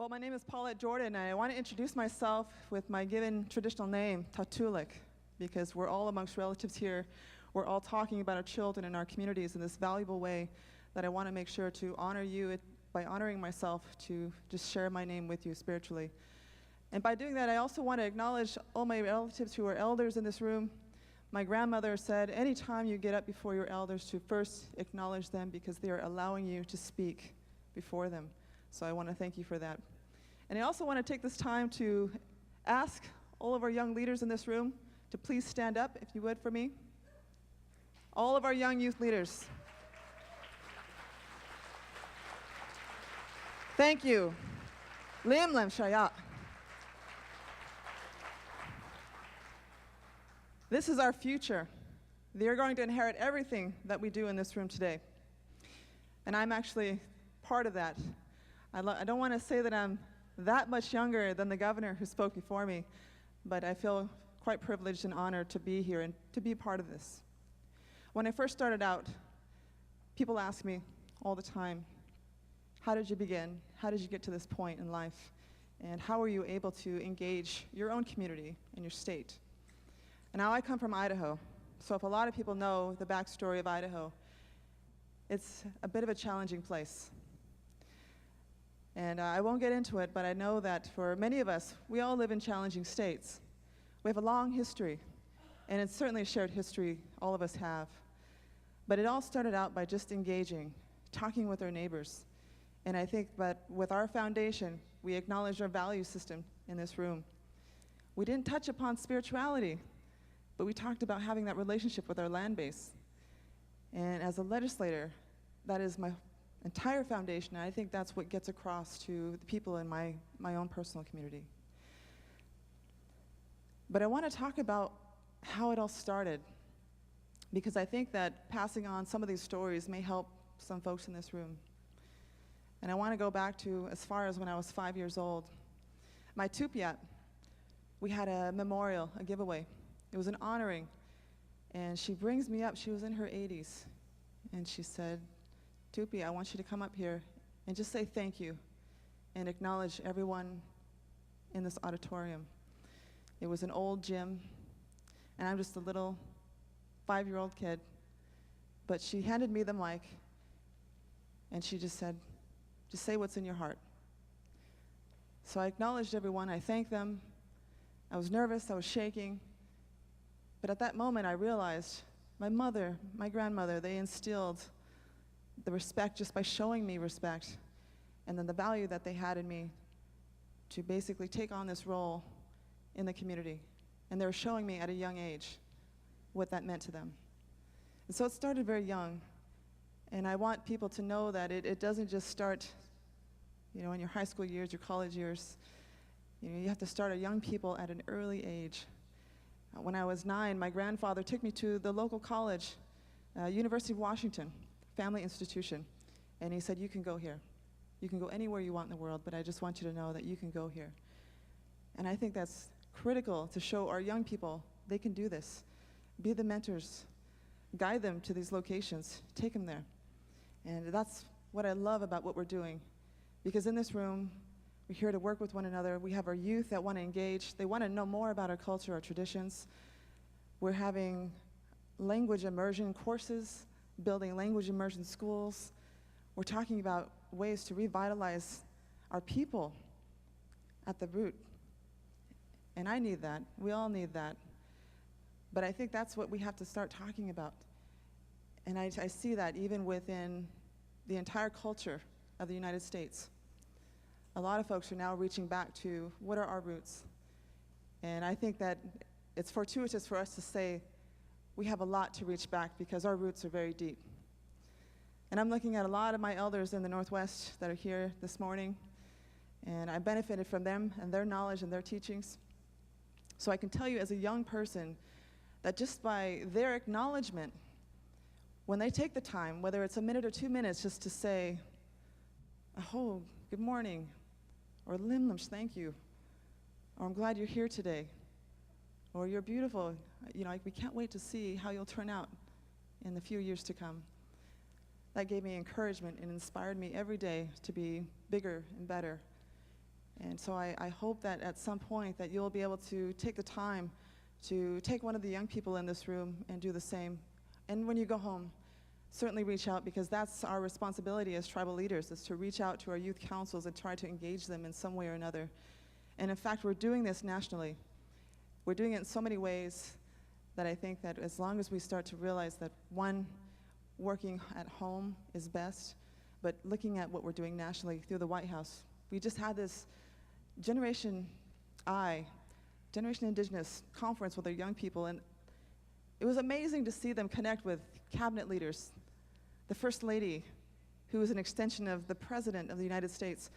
Well, my name is Paulette Jordan, and I want to introduce myself with my given traditional name, Tatulik, because we're all amongst relatives here. We're all talking about our children and our communities in this valuable way that I want to make sure to honor you by honoring myself to just share my name with you spiritually. And by doing that, I also want to acknowledge all my relatives who are elders in this room. My grandmother said, anytime you get up before your elders, to first acknowledge them because they are allowing you to speak before them. So I want to thank you for that. And I also want to take this time to ask all of our young leaders in this room to please stand up, if you would, for me. All of our young youth leaders. Thank you. Lim Lim Shaya. This is our future. They're going to inherit everything that we do in this room today. And I'm actually part of that. I don't want to say that I'm that much younger than the governor who spoke before me, but I feel quite privileged and honored to be here and to be part of this. When I first started out, people ask me all the time, how did you begin? How did you get to this point in life? And how were you able to engage your own community and your state? And now I come from Idaho, so if a lot of people know the backstory of Idaho, it's a bit of a challenging place. And I won't get into it, but I know that for many of us, we all live in challenging states. We have a long history, and it's certainly a shared history all of us have. But it all started out by just engaging, talking with our neighbors. And I think that with our foundation, we acknowledge our value system in this room. We didn't touch upon spirituality, but we talked about having that relationship with our land base. And as a legislator, that is my entire foundation, and I think that's what gets across to the people in my own personal community. But I want to talk about how it all started, because I think that passing on some of these stories may help some folks in this room. And I want to go back to as far as when I was 5 years old. My Tupiat, we had a memorial, a giveaway. It was an honoring, and she brings me up. She was in her 80s, and she said, Tupi, I want you to come up here and just say thank you and acknowledge everyone in this auditorium. It was an old gym, and I'm just a little 5-year-old kid, but she handed me the mic, and she just said, just say what's in your heart. So I acknowledged everyone, I thanked them. I was nervous, I was shaking, but at that moment I realized my mother, my grandmother, they instilled the respect just by showing me respect, and then the value that they had in me to basically take on this role in the community. And they were showing me at a young age what that meant to them. And so it started very young, and I want people to know that it doesn't just start, in your high school years, your college years. You have to start our young people at an early age. When I was 9, my grandfather took me to the local college, University of Washington, family institution, and he said, you can go here. You can go anywhere you want in the world, but I just want you to know that you can go here. And I think that's critical to show our young people they can do this. Be the mentors, guide them to these locations, take them there. And that's what I love about what we're doing, because in this room, we're here to work with one another. We have our youth that want to engage. They want to know more about our culture, our traditions. We're having language immersion courses, building language immersion schools. We're talking about ways to revitalize our people at the root. And I need that. We all need that. But I think that's what we have to start talking about. And I see that even within the entire culture of the United States. A lot of folks are now reaching back to what are our roots. And I think that it's fortuitous for us to say we have a lot to reach back because our roots are very deep. And I'm looking at a lot of my elders in the Northwest that are here this morning, and I benefited from them and their knowledge and their teachings. So I can tell you as a young person that just by their acknowledgement, when they take the time, whether it's a minute or 2 minutes, just to say, oh, good morning, or Limlims, thank you, or I'm glad you're here today, or you're beautiful, we can't wait to see how you'll turn out in the few years to come. That gave me encouragement and inspired me every day to be bigger and better And so I hope that at some point that you'll be able to take the time to take one of the young people in this room and do the same. And when you go home, certainly reach out, because that's our responsibility as tribal leaders, is to reach out to our youth councils and try to engage them in some way or another. And in fact, we're doing this nationally. We're doing it in so many ways that I think that as long as we start to realize that, one, working at home is best, but looking at what we're doing nationally through the White House. We just had this Generation Indigenous conference with our young people, and it was amazing to see them connect with cabinet leaders, the First Lady, who is an extension of the President of the United States,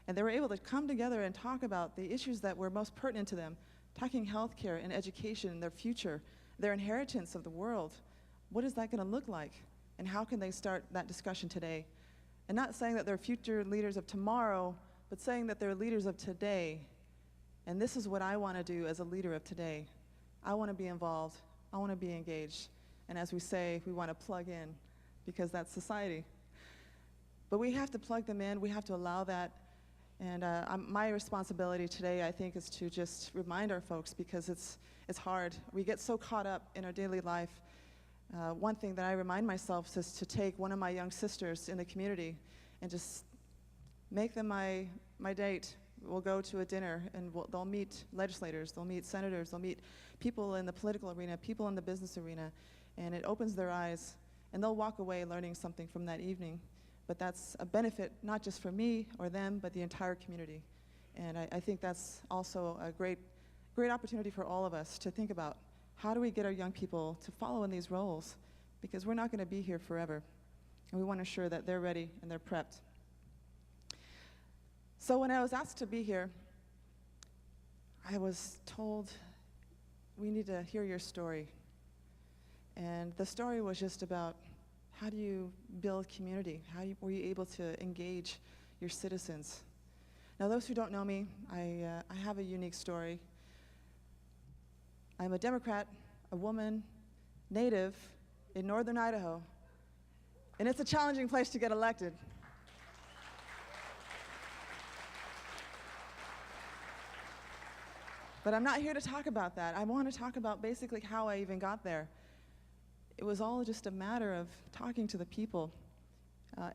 and they were able to come together and talk about the issues that were most pertinent to them, talking healthcare and education, their future, their inheritance of the world. What is that going to look like, and how can they start that discussion today? And not saying that they're future leaders of tomorrow, but saying that they're leaders of today. And this is what I want to do as a leader of today. I want to be involved. I want to be engaged. And as we say, we want to plug in, because that's society. But we have to plug them in. We have to allow that. And my responsibility today, I think, is to just remind our folks, because it's hard. We get so caught up in our daily life. One thing that I remind myself is to take one of my young sisters in the community and just make them my date. We'll go to a dinner, and they'll meet legislators, they'll meet senators, they'll meet people in the political arena, people in the business arena, and it opens their eyes, and they'll walk away learning something from that evening. But that's a benefit not just for me or them, but the entire community. And I think that's also a great opportunity for all of us to think about, how do we get our young people to follow in these roles? Because we're not going to be here forever, and we want to ensure that they're ready and they're prepped. So when I was asked to be here, I was told, we need to hear your story. And the story was just about, how do you build community? Were you able to engage your citizens? Now, those who don't know me, I have a unique story. I'm a Democrat, a woman, native in northern Idaho, and it's a challenging place to get elected. But I'm not here to talk about that. I want to talk about basically how I even got there. It was all just a matter of talking to the people.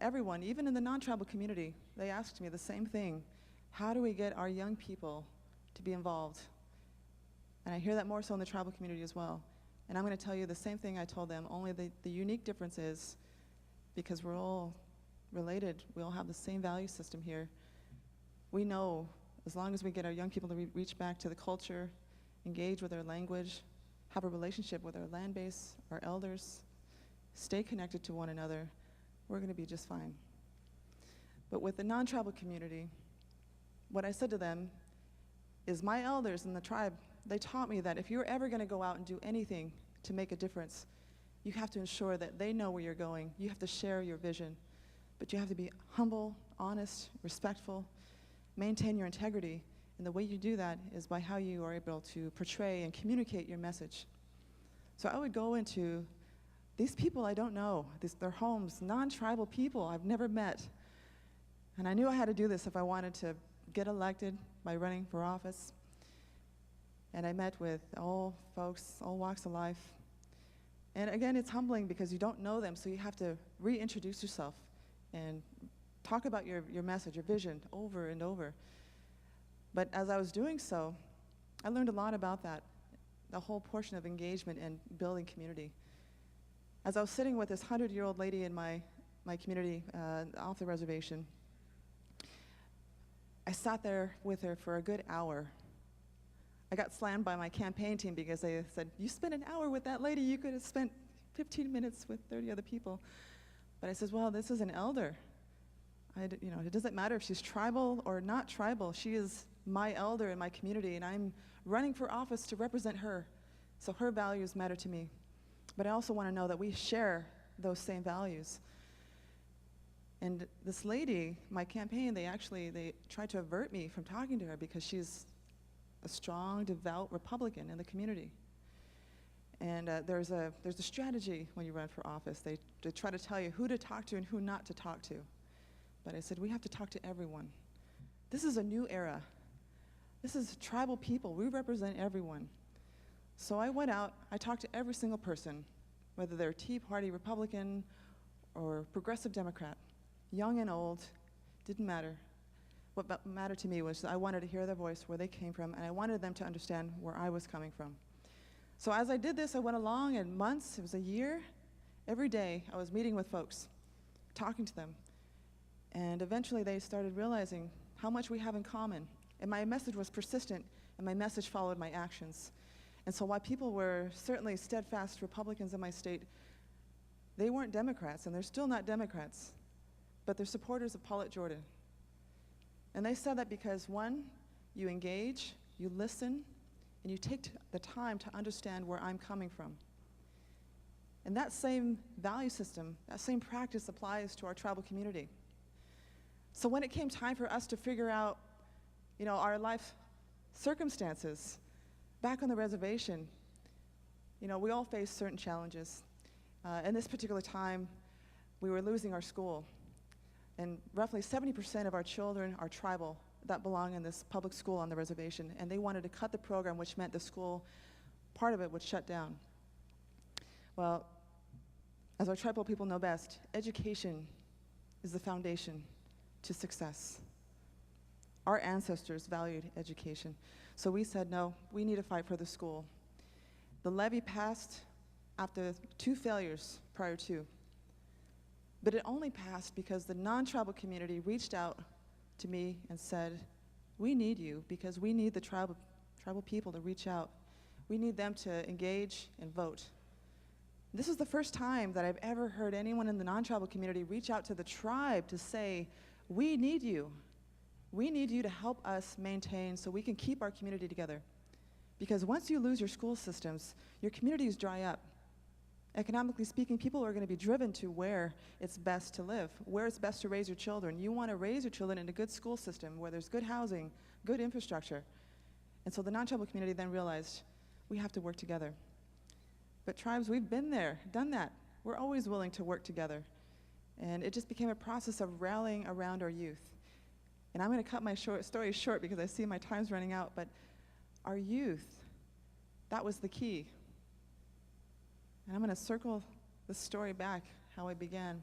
Everyone, even in the non-tribal community, they asked me the same thing. How do we get our young people to be involved? And I hear that more so in the tribal community as well. And I'm going to tell you the same thing I told them, only the unique difference is, because we're all related, we all have the same value system here. We know, as long as we get our young people to reach back to the culture, engage with our language, have a relationship with our land base, our elders, stay connected to one another, we're going to be just fine. But with the non-tribal community, what I said to them is, my elders in the tribe, they taught me that if you're ever going to go out and do anything to make a difference, you have to ensure that they know where you're going. You have to share your vision. But you have to be humble, honest, respectful, maintain your integrity. And the way you do that is by how you are able to portray and communicate your message. So I would go into these people I don't know, their homes, non-tribal people I've never met. And I knew I had to do this if I wanted to get elected by running for office. And I met with all folks, all walks of life. And again, it's humbling because you don't know them, so you have to reintroduce yourself and talk about your message, your vision, over and over. But as I was doing so, I learned a lot about that, the whole portion of engagement and building community. As I was sitting with this 100-year-old lady in my community off the reservation, I sat there with her for a good hour. I got slammed by my campaign team because they said, you spent an hour with that lady, you could have spent 15 minutes with 30 other people. But I said, well, this is an elder. It doesn't matter if she's tribal or not tribal. She is my elder in my community, and I'm running for office to represent her. So her values matter to me. But I also want to know that we share those same values. And this lady, my campaign, they tried to avert me from talking to her because she's a strong, devout Republican in the community. And there's a strategy when you run for office. They try to tell you who to talk to and who not to talk to. But I said, we have to talk to everyone. This is a new era. This is tribal people. We represent everyone. So I went out, I talked to every single person, whether they're Tea Party Republican or Progressive Democrat, young and old, didn't matter. What mattered to me was I wanted to hear their voice, where they came from, and I wanted them to understand where I was coming from. So as I did this, I went along, and months, it was a year, every day I was meeting with folks, talking to them, and eventually they started realizing how much we have in common. And my message was persistent, and my message followed my actions. And so while people were certainly steadfast Republicans in my state, they weren't Democrats, and they're still not Democrats, but they're supporters of Paulette Jordan. And they said that because, one, you engage, you listen, and you take the time to understand where I'm coming from. And that same value system, that same practice applies to our tribal community. So when it came time for us to figure out, our life circumstances back on the reservation, we all face certain challenges. In this particular time, we were losing our school. And roughly 70% of our children are tribal that belong in this public school on the reservation. And they wanted to cut the program, which meant the school, part of it would shut down. Well, as our tribal people know best, education is the foundation to success. Our ancestors valued education. So we said, no, we need to fight for the school. The levy passed after 2 failures prior to. But it only passed because the non-tribal community reached out to me and said, we need you because we need the tribal people to reach out. We need them to engage and vote. This is the first time that I've ever heard anyone in the non-tribal community reach out to the tribe to say, we need you. We need you to help us maintain so we can keep our community together. Because once you lose your school systems, your communities dry up. Economically speaking, people are going to be driven to where it's best to live, where it's best to raise your children. You want to raise your children in a good school system where there's good housing, good infrastructure. And so the non-tribal community then realized we have to work together. But tribes, we've been there, done that. We're always willing to work together. And it just became a process of rallying around our youth. And I'm going to cut my story short because I see my time's running out, but our youth, that was the key. And I'm going to circle the story back how it began,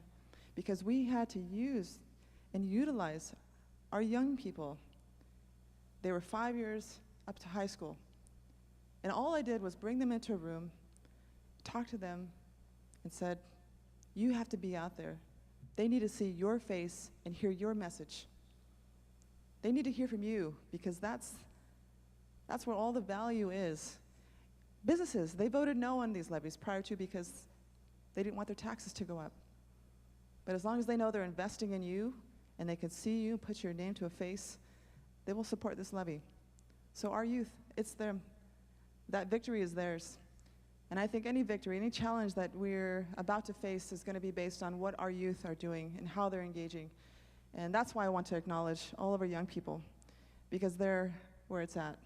because we had to use and utilize our young people. They were 5 years up to high school. And all I did was bring them into a room, talk to them, and said, you have to be out there. They need to see your face and hear your message. They need to hear from you, because that's where all the value is. Businesses, they voted no on these levies prior to because they didn't want their taxes to go up. But as long as they know they're investing in you and they can see you, put your name to a face, they will support this levy. So our youth, it's them. That victory is theirs. And I think any victory, any challenge that we're about to face is going to be based on what our youth are doing and how they're engaging. And that's why I want to acknowledge all of our young people, because they're where it's at.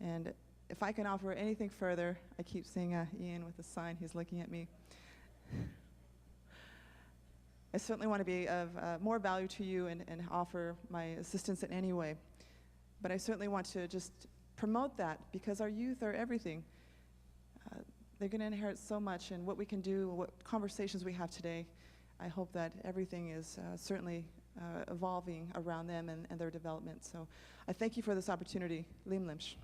And if I can offer anything further, I keep seeing Ian with a sign, he's looking at me. I certainly want to be of more value to you and offer my assistance in any way. But I certainly want to just promote that, because our youth are everything. They're going to inherit so much, and what we can do, what conversations we have today, I hope that everything is certainly evolving around them and their development. So I thank you for this opportunity. Lim Limsh.